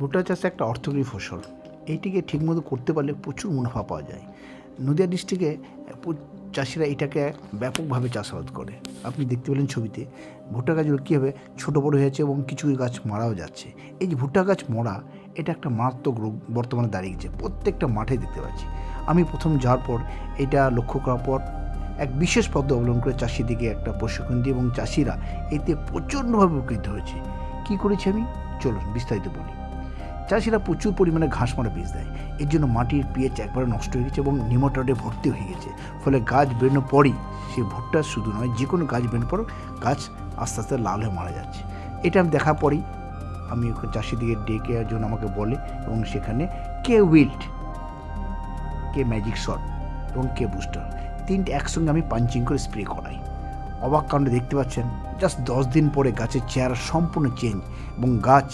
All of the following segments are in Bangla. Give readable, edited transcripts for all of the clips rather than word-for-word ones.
ভুট্টা চাষ একটা অর্থকরী ফসল। এইটিকে ঠিকমতো করতে পারলে প্রচুর মুনাফা পাওয়া যায়। নদিয়া ডিস্ট্রিক্টে চাষিরা এটাকে ব্যাপকভাবে চাষাবাদ করে। আপনি দেখতে পেলেন ছবিতে ভুট্টা গাছগুলো কীভাবে ছোটো বড়ো হয়েছে এবং কিছু গাছ মারাও যাচ্ছে। এই যে ভুট্টা গাছ মরা, এটা একটা মারাত্মক রোগ বর্তমানে দাঁড়িয়েছে, প্রত্যেকটা মাঠে দেখতে পাচ্ছি। আমি প্রথম যাওয়ার পর এটা লক্ষ্য করার পর এক বিশেষ পদ্ধতি অবলম্বন করে চাষিদিকে একটা প্রশিক্ষণ দিই এবং চাষিরা এতে প্রচণ্ডভাবে উপকৃত হয়েছে। কী করেছি আমি, চলুন বিস্তারিত বলি। চাষিরা প্রচুর পরিমাণে ঘাস মারা বীজ দেয়। এর জন্য মাটির পিএইচ একবারে নষ্ট হয়ে গেছে এবং নিমাটোডে ভর্তি হয়ে গেছে। ফলে গাছ বেরোনোর পরই, সে ভুট্টা শুধু নয়, যে কোনো গাছ বেরোনোর পর গাছ আস্তে আস্তে লাল হয়ে মারা যাচ্ছে। এটা আমি দেখার পরই আমি চাষিদিকে ডেকে জন্য আমাকে বলে এবং সেখানে কে উইল্ড, কে ম্যাজিক শট এবং কে বুস্টার, তিনটে একসঙ্গে আমি পাঞ্চিং করে স্প্রে করাই। অবাক কাণ্ড দেখতে পাচ্ছেন, জাস্ট 10 দিন পরে গাছের চেহারা সম্পূর্ণ চেঞ্জ এবং গাছ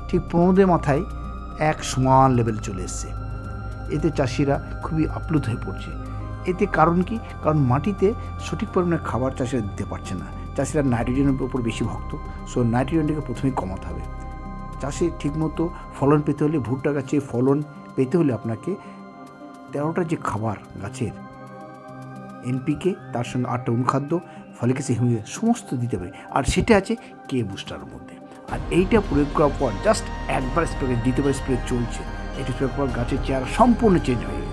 ঠিক 15 দিনের মাথায় এক সমান লেভেল চলে এসছে। এতে চাষিরা খুবই আপ্লুত হয়ে পড়ছে। এতে কারণ কি? কারণ মাটিতে সঠিক পরিমাণে খাবার চাষিরা দিতে পারছে না। চাষিরা নাইট্রোজেনের উপর বেশি ভক্ত, সো নাইট্রোজেনটাকে প্রথমেই কমাতে হবে। চাষে ঠিকমতো ফলন পেতে হলে, ভুট্টা গাছে ফলন পেতে হলে আপনাকে 13টা যে খাবার গাছের এনপিকে, তার সঙ্গে 8টা অনুখাদ্য, ফলিক অ্যাসিড, সমস্ত দিতে হবে। আর সেটা আছে কে বুস্টারের মধ্যে। আর এইটা প্রয়োগ করার পর জাস্ট একবার স্প্রে, দ্বিতীয়বার স্প্রে চলছে। এটি স্প্রে করার গাছের চেহারা সম্পূর্ণ চেঞ্জ হয়ে গেছে।